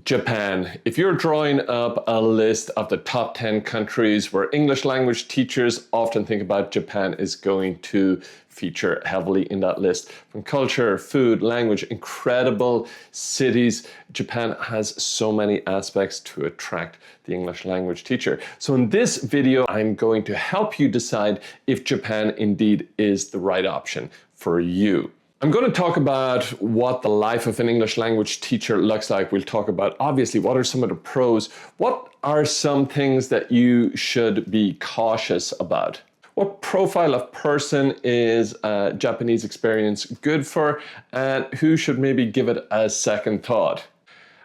Japan. If you're drawing up a list of the top 10 countries where English language teachers often think about, Japan is going to feature heavily in that list. From culture, food, language, incredible cities, Japan has so many aspects to attract the English language teacher. So in this video, I'm going to help you decide if Japan indeed is the right option for you. I'm going to talk about what the life of an English language teacher looks like. We'll talk about, obviously, what are some of the pros? What are some things that you should be cautious about? What profile of person is a Japanese experience good for, and who should maybe give it a second thought?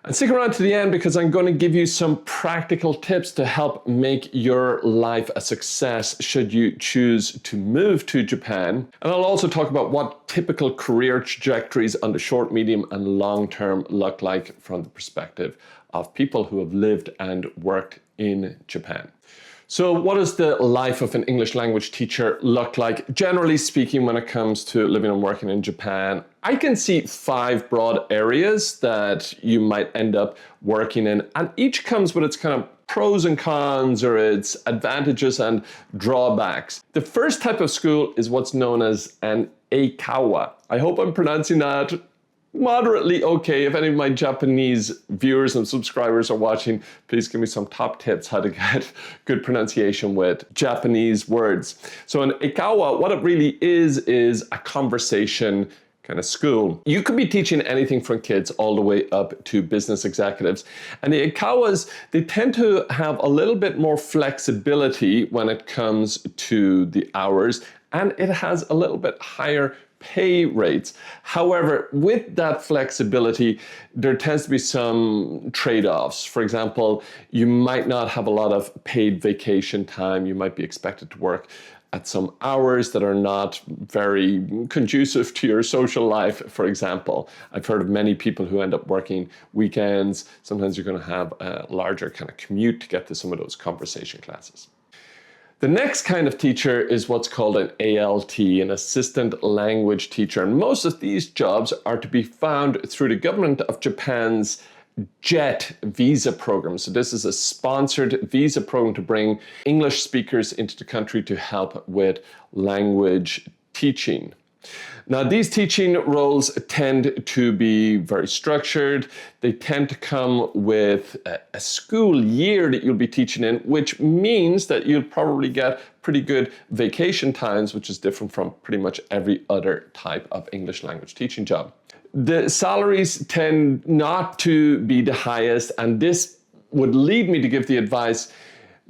And stick around to the end because I'm going to give you some practical tips to help make your life a success should you choose to move to Japan. And I'll also talk about what typical career trajectories on the short, medium, and long term look like from the perspective of people who have lived and worked in Japan. So what does the life of an English language teacher look like? Generally speaking, when it comes to living and working in Japan, I can see 5 broad areas that you might end up working in, and each comes with its kind of pros and cons or its advantages and drawbacks. The first type of school is what's known as an Eikaiwa. I hope I'm pronouncing that moderately okay. If any of my Japanese viewers and subscribers are watching, please give me some top tips how to get good pronunciation with Japanese words. So an Eikaiwa, what it really is a conversation kind of school. You could be teaching anything from kids all the way up to business executives. And the Eikaiwas, they tend to have a little bit more flexibility when it comes to the hours, and it has a little bit higher pay rates. However, with that flexibility, there tends to be some trade-offs. For example, you might not have a lot of paid vacation time. You might be expected to work at some hours that are not very conducive to your social life, for example. I've heard of many people who end up working weekends. Sometimes you're going to have a larger kind of commute to get to some of those conversation classes. The next kind of teacher is what's called an ALT, an assistant language teacher. And most of these jobs are to be found through the government of Japan's JET visa program. So this is a sponsored visa program to bring English speakers into the country to help with language teaching. Now, these teaching roles tend to be very structured. They tend to come with a school year that you'll be teaching in, which means that you'll probably get pretty good vacation times, which is different from pretty much every other type of English language teaching job. The salaries tend not to be the highest, and this would lead me to give the advice,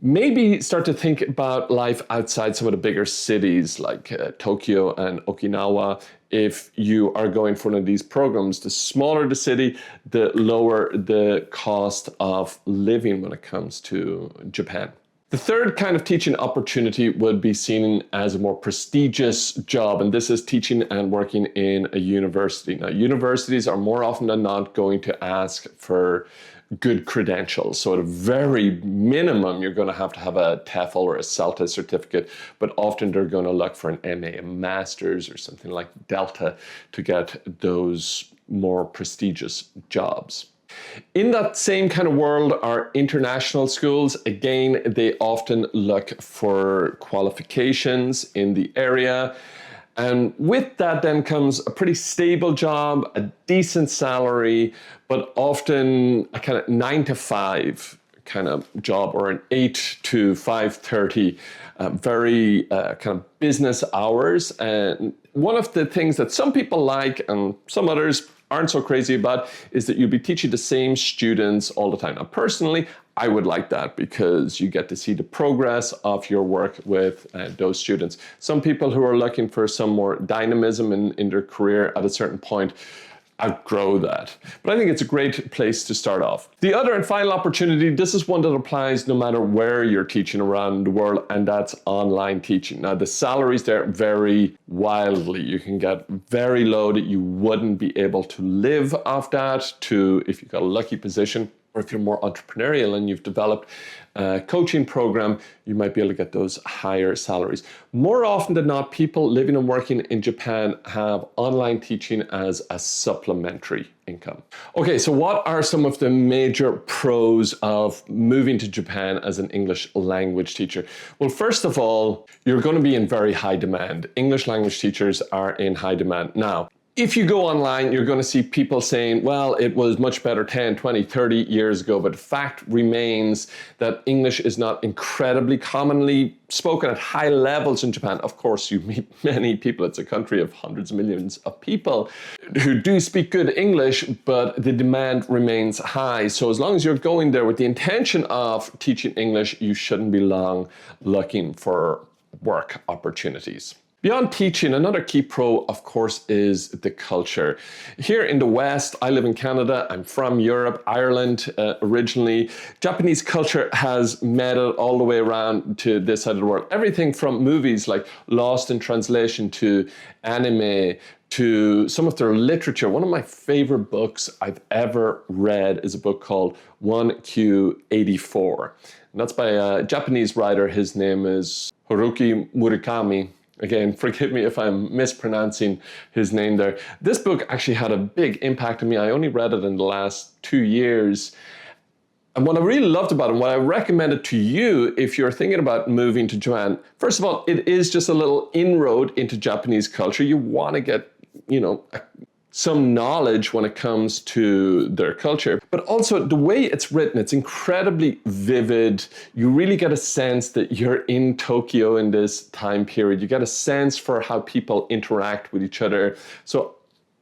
maybe start to think about life outside some of the bigger cities like Tokyo and Okinawa. If you are going for one of these programs, the smaller the city, the lower the cost of living when it comes to Japan. The third kind of teaching opportunity would be seen as a more prestigious job, and this is teaching and working in a university. Now, universities are more often than not going to ask for good credentials. So at a very minimum, you're going to have a TEFL or a CELTA certificate, but often they're going to look for an MA, a master's, or something like Delta to get those more prestigious jobs. In that same kind of world are international schools. Again, they often look for qualifications in the area. And with that then comes a pretty stable job, a decent salary, but often a kind of 9 to 5 kind of job or an 8 to 5:30, very kind of business hours. And one of the things that some people like and some others aren't so crazy about is that you'll be teaching the same students all the time. Now, personally, I would like that because you get to see the progress of your work with those students. Some people who are looking for some more dynamism in their career at a certain point outgrow that. But I think it's a great place to start off. The other and final opportunity, this is one that applies no matter where you're teaching around the world, and that's online teaching. Now, the salaries there vary wildly. You can get very low that you wouldn't be able to live off that to, if you got a lucky position, or if you're more entrepreneurial and you've developed a coaching program, you might be able to get those higher salaries. More often than not, people living and working in Japan have online teaching as a supplementary income. Okay, so what are some of the major pros of moving to Japan as an English language teacher? Well, first of all, you're going to be in very high demand. English language teachers are in high demand. Now, if you go online, you're going to see people saying, well, it was much better 10, 20, 30 years ago, but the fact remains that English is not incredibly commonly spoken at high levels in Japan. Of course, you meet many people. It's a country of hundreds of millions of people who do speak good English, but the demand remains high. So as long as you're going there with the intention of teaching English, you shouldn't be long looking for work opportunities. Beyond teaching, another key pro, of course, is the culture. Here in the West, I live in Canada, I'm from Europe, Ireland originally. Japanese culture has made it all the way around to this side of the world. Everything from movies like Lost in Translation to anime to some of their literature. One of my favorite books I've ever read is a book called 1Q84. And that's by a Japanese writer. His name is Haruki Murakami. Again, forgive me if I'm mispronouncing his name there. This book actually had a big impact on me. I only read it in the last 2 years. And what I really loved about it, and what I recommend it to you if you're thinking about moving to Japan, first of all, it is just a little inroad into Japanese culture. You want to get, some knowledge when it comes to their culture. But also the way it's written, it's incredibly vivid. You really get a sense that you're in Tokyo in this time period. You get a sense for how people interact with each other. So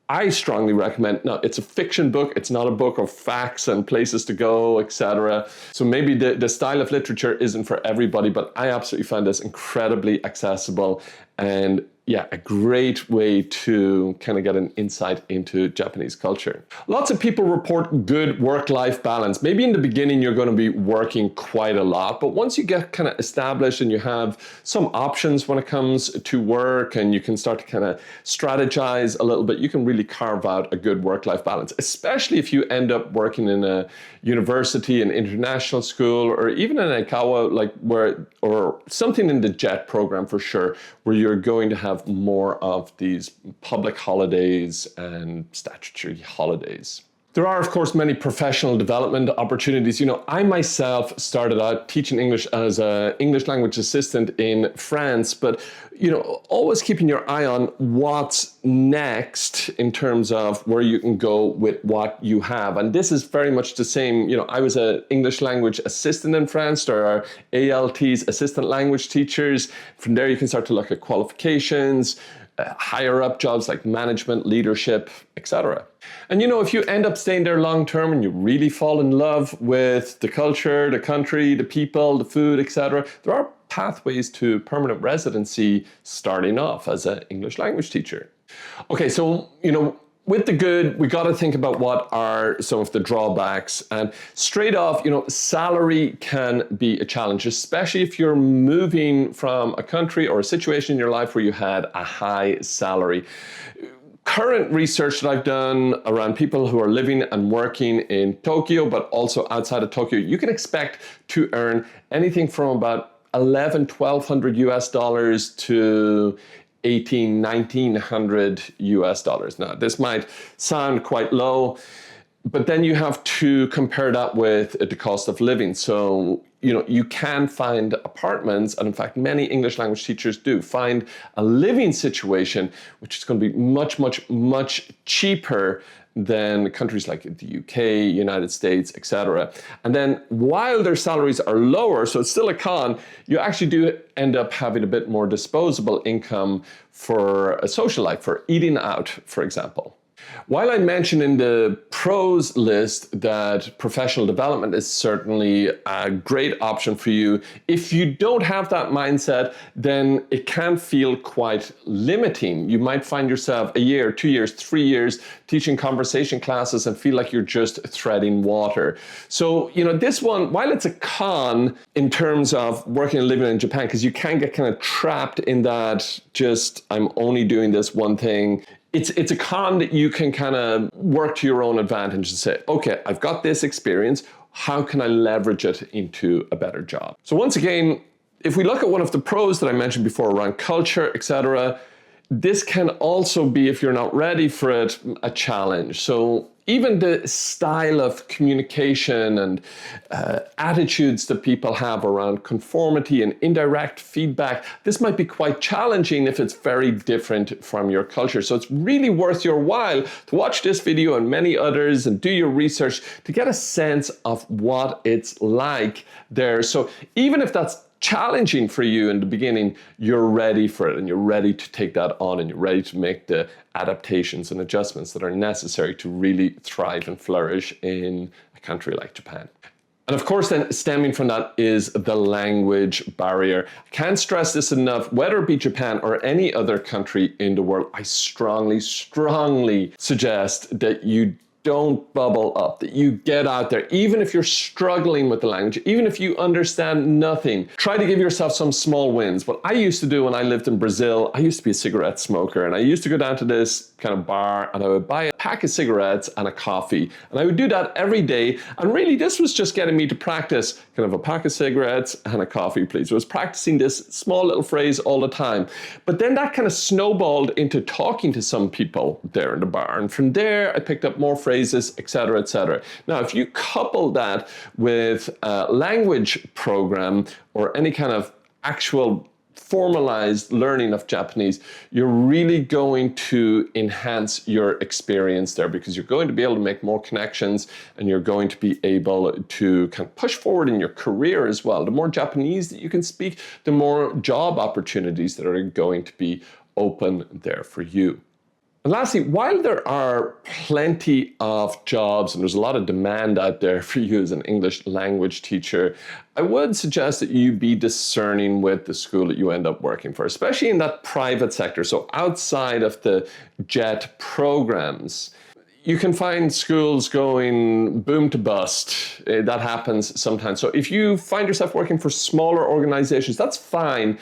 I strongly recommend, now it's a fiction book, it's not a book of facts and places to go, etc. So maybe the style of literature isn't for everybody, but I absolutely find this incredibly accessible and a great way to kind of get an insight into Japanese culture. Lots of people report good work-life balance. Maybe in the beginning you're going to be working quite a lot, but once you get kind of established and you have some options when it comes to work and you can start to kind of strategize a little bit, you can really carve out a good work-life balance, especially if you end up working in a university, an international school, or even an Eikaiwa, or something in the JET program for sure, where you're going to have more of these public holidays and statutory holidays. There are, of course, many professional development opportunities. I myself started out teaching English as an English language assistant in France, but, always keeping your eye on what's next in terms of where you can go with what you have. And this is very much the same. I was an English language assistant in France. There are ALTs, assistant language teachers. From there, you can start to look at qualifications, higher up jobs like management, leadership, etc. And if you end up staying there long term and you really fall in love with the culture, the country, the people, the food, etc., there are pathways to permanent residency starting off as an English language teacher. Okay, so, with the good, we got to think about what are some of the drawbacks. And straight off, salary can be a challenge, especially if you're moving from a country or a situation in your life where you had a high salary. Current research that I've done around people who are living and working in Tokyo, but also outside of Tokyo, you can expect to earn anything from about $1,100 US dollars to $1,900 US dollars. Now, this might sound quite low, but then you have to compare that with the cost of living. So, you can find apartments, and in fact, many English language teachers do find a living situation, which is going to be much, much, much cheaper than countries like the UK, United States, etc. And then while their salaries are lower, so it's still a con, you actually do end up having a bit more disposable income for a social life, for eating out, for example. While I mentioned in the pros list that professional development is certainly a great option for you, if you don't have that mindset, then it can feel quite limiting. You might find yourself a year, 2 years, 3 years teaching conversation classes and feel like you're just treading water. So, this one, while it's a con in terms of working and living in Japan, because you can get kind of trapped in that I'm only doing this one thing. It's a con that you can kind of work to your own advantage and say, okay, I've got this experience. how can I leverage it into a better job? So once again, if we look at one of the pros that I mentioned before around culture, etc., this can also be, if you're not ready for it, a challenge. So even the style of communication and attitudes that people have around conformity and indirect feedback, this might be quite challenging if it's very different from your culture. So it's really worth your while to watch this video and many others and do your research to get a sense of what it's like there. So even if that's challenging for you in the beginning, you're ready for it and you're ready to take that on and you're ready to make the adaptations and adjustments that are necessary to really thrive and flourish in a country like Japan. And of course, then stemming from that is the language barrier. I can't stress this enough, whether it be Japan or any other country in the world, I strongly suggest that you don't bubble up, that you get out there. Even if you're struggling with the language, even if you understand nothing, try to give yourself some small wins. What I used to do when I lived in Brazil, I used to be a cigarette smoker, and I used to go down to this kind of bar and I would buy a pack of cigarettes and a coffee. And I would do that every day. And really, this was just getting me to practice kind of a pack of cigarettes and a coffee, please. I was practicing this small little phrase all the time. But then that kind of snowballed into talking to some people there in the bar. And from there, I picked up more phrases, etc., etc. Now, if you couple that with a language program or any kind of actual formalized learning of Japanese, you're really going to enhance your experience there, because you're going to be able to make more connections and you're going to be able to kind of push forward in your career as well. The more Japanese that you can speak, the more job opportunities that are going to be open there for you. And lastly, while there are plenty of jobs and there's a lot of demand out there for you as an English language teacher, I would suggest that you be discerning with the school that you end up working for, especially in that private sector. So outside of the JET programs, you can find schools going boom to bust. That happens sometimes. So if you find yourself working for smaller organizations, that's fine.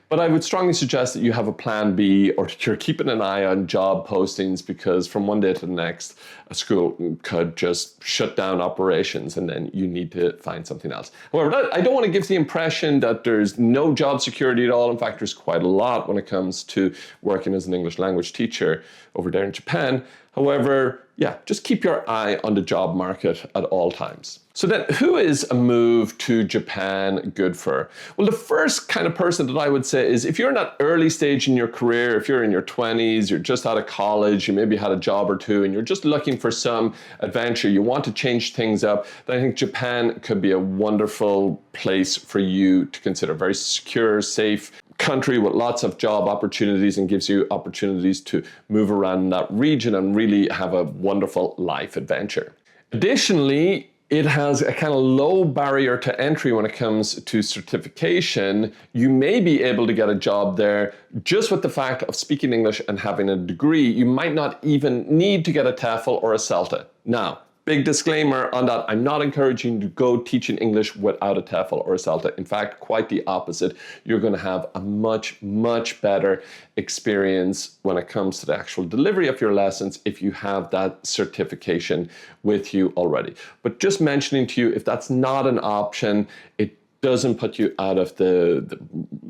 But I would strongly suggest that you have a plan B, or that you're keeping an eye on job postings, because from one day to the next, a school could just shut down operations and then you need to find something else. However, I don't want to give the impression that there's no job security at all. In fact, there's quite a lot when it comes to working as an English language teacher over there in Japan. However, yeah, just keep your eye on the job market at all times. So then, who is a move to Japan good for? Well, the first kind of person that I would say is, if you're in that early stage in your career, if you're in your 20s, you're just out of college, you maybe had a job or two, and you're just looking for some adventure, you want to change things up, then I think Japan could be a wonderful place for you to consider. Very secure, safe country with lots of job opportunities, and gives you opportunities to move around that region and really have a wonderful life adventure. Additionally, it has a kind of low barrier to entry when it comes to certification. You may be able to get a job there just with the fact of speaking English and having a degree. You might not even need to get a TEFL or a CELTA. Now, big disclaimer on that, I'm not encouraging you to go teaching English without a TEFL or a CELTA. In fact, quite the opposite. You're going to have a much, much better experience when it comes to the actual delivery of your lessons if you have that certification with you already. But just mentioning to you, if that's not an option, it doesn't put you out of the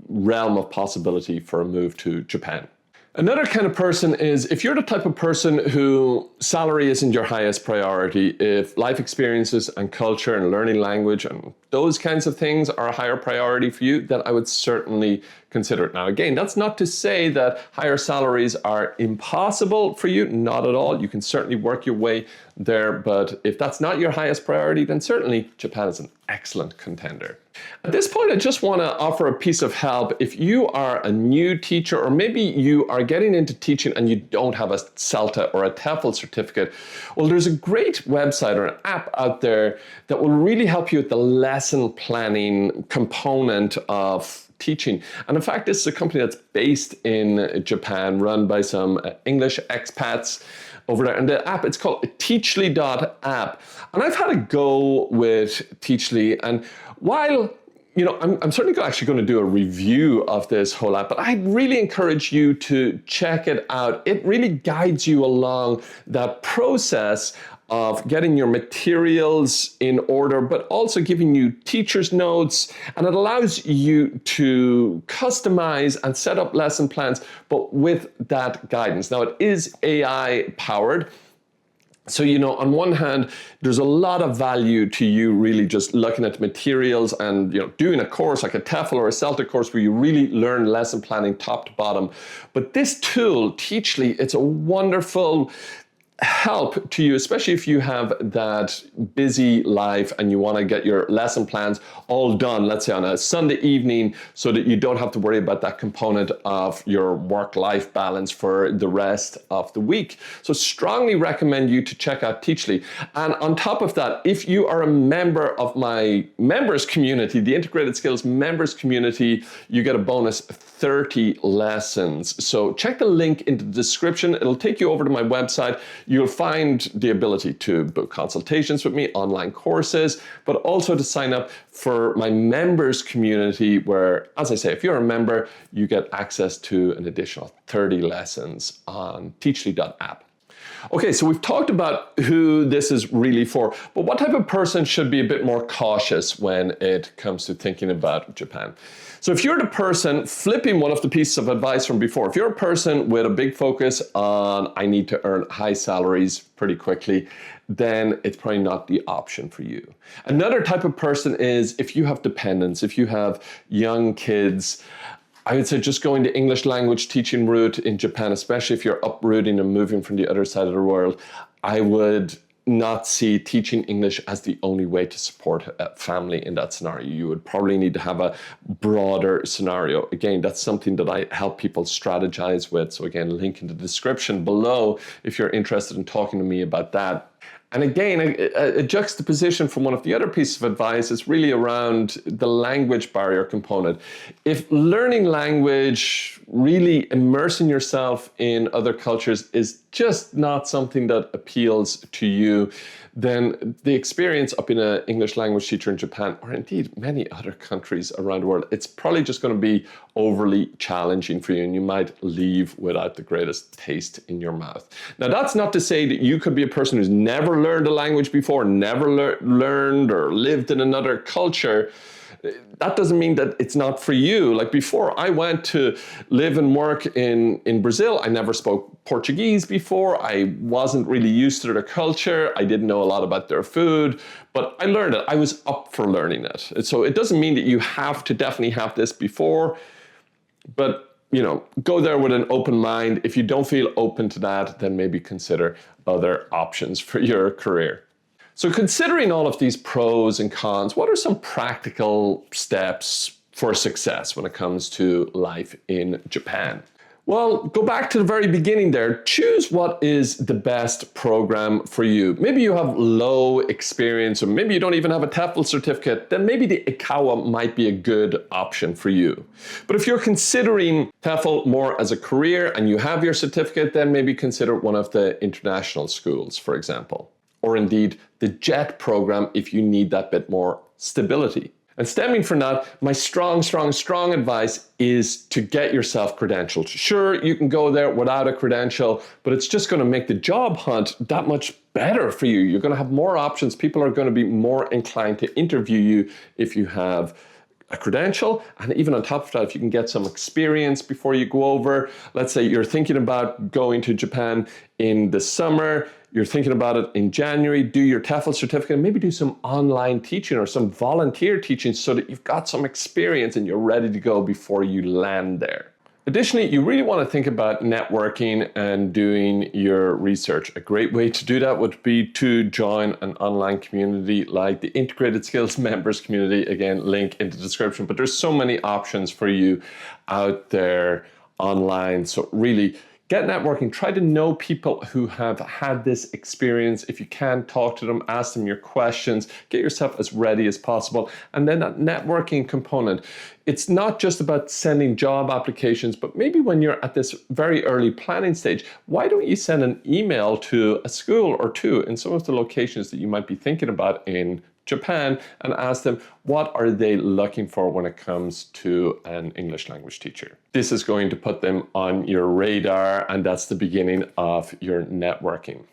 realm of possibility for a move to Japan. Another kind of person is, if you're the type of person who salary isn't your highest priority, if life experiences and culture and learning language and those kinds of things are a higher priority for you, then I would certainly consider it. Now, again, that's not to say that higher salaries are impossible for you, not at all. You can certainly work your way there, but if that's not your highest priority, then certainly Japan is an excellent contender. At this point, I just want to offer a piece of help. If you are a new teacher, or maybe you are getting into teaching and you don't have a CELTA or a TEFL certificate, well, there's a great website or an app out there that will really help you with the lesson planning component of teaching. And in fact, this is a company that's based in Japan, run by some English expats over there. And the app, it's called Teachly.app. And I've had a go with Teachly. And while I'm certainly actually going to do a review of this whole app, but I really encourage you to check it out. It really guides you along that process of getting your materials in order, but also giving you teacher's notes. And it allows you to customize and set up lesson plans, but with that guidance. Now, it is AI powered. So, on one hand, there's a lot of value to you really just looking at the materials and, doing a course like a TEFL or a Celtic course where you really learn lesson planning top to bottom. But this tool, Teachly, it's a wonderful help to you, especially if you have that busy life and you want to get your lesson plans all done, let's say on a Sunday evening, so that you don't have to worry about that component of your work-life balance for the rest of the week. So strongly recommend you to check out Teachly. And on top of that, if you are a member of my members community, the Integrated Skills members community, you get a bonus 30 lessons. So check the link in the description. It'll take you over to my website. You'll find the ability to book consultations with me, online courses, but also to sign up for my members community where, as I say, if you're a member, you get access to an additional 30 lessons on teachly.app. Okay, so we've talked about who this is really for, but what type of person should be a bit more cautious when it comes to thinking about Japan? So if you're the person, flipping one of the pieces of advice from before, if you're a person with a big focus on, I need to earn high salaries pretty quickly, then it's probably not the option for you. Another type of person is if you have dependents, if you have young kids, I would say just going the English language teaching route in Japan, especially if you're uprooting and moving from the other side of the world, I would not see teaching English as the only way to support a family in that scenario. You would probably need to have a broader scenario. Again, that's something that I help people strategize with. So again, link in the description below if you're interested in talking to me about that. And again, a juxtaposition from one of the other pieces of advice is really around the language barrier component. If learning language, really immersing yourself in other cultures is just not something that appeals to you, then the experience of being an English language teacher in Japan, or indeed many other countries around the world, it's probably just going to be overly challenging for you and you might leave without the greatest taste in your mouth. Now, that's not to say that you could be a person who's never learned a language before, never learned or lived in another culture. That doesn't mean that it's not for you. Like before I went to live and work in Brazil, I never spoke Portuguese before. I wasn't really used to their culture. I didn't know a lot about their food, but I learned it. I was up for learning it. So it doesn't mean that you have to definitely have this before, but go there with an open mind. If you don't feel open to that, then maybe consider other options for your career. So considering all of these pros and cons, what are some practical steps for success when it comes to life in Japan? Well, go back to the very beginning there. Choose what is the best program for you. Maybe you have low experience, or maybe you don't even have a TEFL certificate, then maybe the Eikaiwa might be a good option for you. But if you're considering TEFL more as a career and you have your certificate, then maybe consider one of the international schools, for example. Or indeed the JET program if you need that bit more stability. And stemming from that, my strong advice is to get yourself credentialed. Sure, you can go there without a credential, but it's just going to make the job hunt that much better for you. You're going to have more options. People are going to be more inclined to interview you if you have a credential. And even on top of that, if you can get some experience before you go over, let's say you're thinking about going to Japan in the summer, you're thinking about it in January, do your TEFL certificate, and maybe do some online teaching or some volunteer teaching so that you've got some experience and you're ready to go before you land there. Additionally, you really want to think about networking and doing your research. A great way to do that would be to join an online community like the Integrated Skills members community. Again, link in the description, but there's so many options for you out there online. So really, get networking, try to know people who have had this experience. If you can, talk to them, ask them your questions, get yourself as ready as possible. And then that networking component, it's not just about sending job applications, but maybe when you're at this very early planning stage, why don't you send an email to a school or two in some of the locations that you might be thinking about in Japan and ask them what are they looking for when it comes to an English language teacher. This is going to put them on your radar, and that's the beginning of your networking.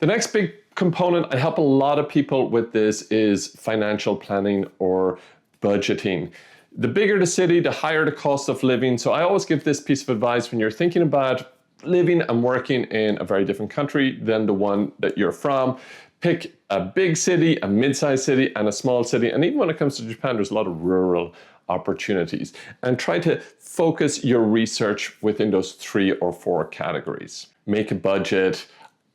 The next big component I help a lot of people with this is financial planning or budgeting. The bigger the city, the higher the cost of living. So I always give this piece of advice when you're thinking about living and working in a very different country than the one that you're from. Pick a big city, a mid-sized city, and a small city. And even when it comes to Japan, there's a lot of rural opportunities. And try to focus your research within those 3 or 4 categories. Make a budget,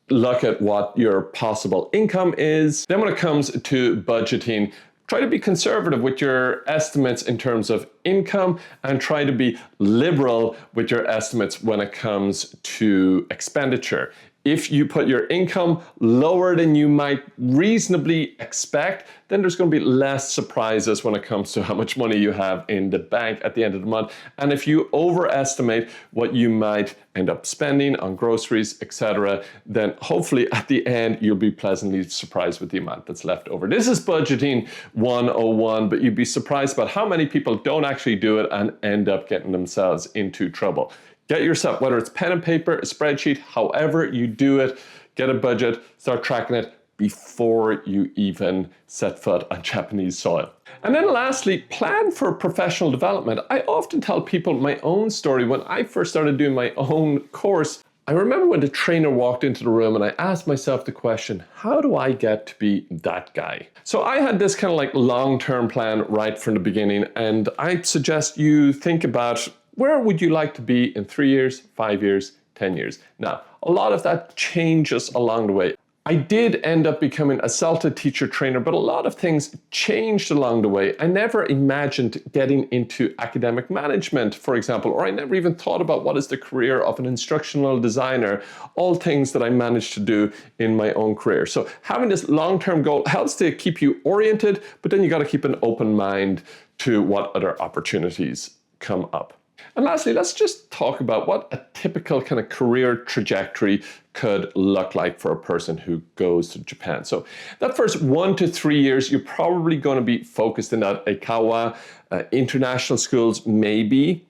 look at what your possible income is. Then when it comes to budgeting, try to be conservative with your estimates in terms of income and try to be liberal with your estimates when it comes to expenditure. If you put your income lower than you might reasonably expect, then there's going to be less surprises when it comes to how much money you have in the bank at the end of the month. And if you overestimate what you might end up spending on groceries, etc., then hopefully at the end you'll be pleasantly surprised with the amount that's left over. This is budgeting 101, but you'd be surprised about how many people don't actually do it and end up getting themselves into trouble. Get yourself, whether it's pen and paper, a spreadsheet, however you do it, get a budget, start tracking it before you even set foot on Japanese soil. And then lastly, plan for professional development. I often tell people my own story. When I first started doing my own course, I remember when the trainer walked into the room and I asked myself the question, how do I get to be that guy? So I had this kind of like long-term plan right from the beginning, and I suggest you think about where would you like to be in 3 years, 5 years, 10 years? Now, a lot of that changes along the way. I did end up becoming a CELTA teacher trainer, but a lot of things changed along the way. I never imagined getting into academic management, for example, or I never even thought about what is the career of an instructional designer, all things that I managed to do in my own career. So having this long-term goal helps to keep you oriented, but then you got to keep an open mind to what other opportunities come up. And lastly, let's just talk about what a typical kind of career trajectory could look like for a person who goes to Japan. So that first 1 to 3 years, you're probably going to be focused in that Eikaiwa, international schools maybe.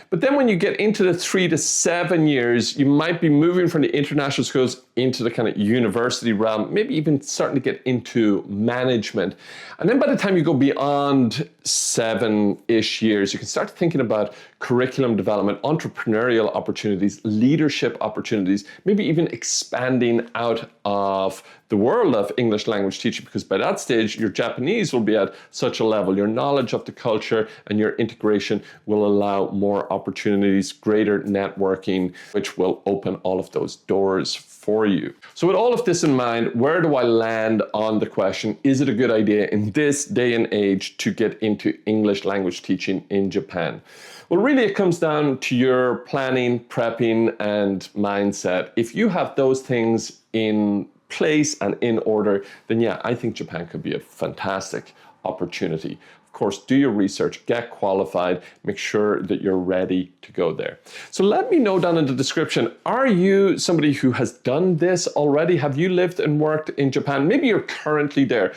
But then when you get into the 3 to 7 years, you might be moving from the international schools into the kind of university realm, maybe even starting to get into management. And then by the time you go beyond 7-ish years, you can start thinking about curriculum development, entrepreneurial opportunities, leadership opportunities, maybe even expanding out of the world of English language teaching, because by that stage, your Japanese will be at such a level, your knowledge of the culture and your integration will allow more opportunities, greater networking, which will open all of those doors for you. So with all of this in mind, where do I land on the question, is it a good idea in this day and age to get into English language teaching in Japan? Well, really it comes down to your planning, prepping, and mindset. If you have those things in place and in order, then yeah, I think Japan could be a fantastic opportunity. Of course, do your research, get qualified, make sure that you're ready to go there. So let me know down in the description, are you somebody who has done this already? Have you lived and worked in Japan? Maybe you're currently there.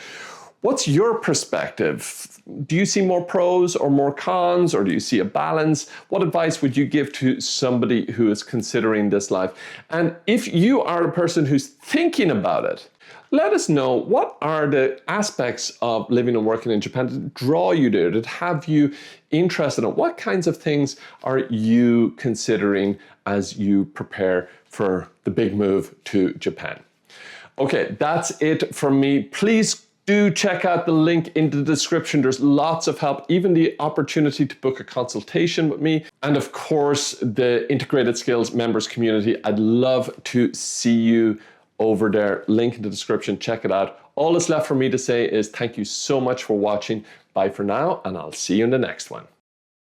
What's your perspective? Do you see more pros or more cons, or do you see a balance? What advice would you give to somebody who is considering this life? And if you are a person who's thinking about it, let us know, what are the aspects of living and working in Japan that draw you there, that have you interested in? What kinds of things are you considering as you prepare for the big move to Japan? Okay, that's it from me. Please do check out the link in the description. There's lots of help, even the opportunity to book a consultation with me. And of course, the Integrated Skills members community. I'd love to see you over there. Link in the description, check it out. All that's left for me to say is thank you so much for watching. Bye for now, and I'll see you in the next one.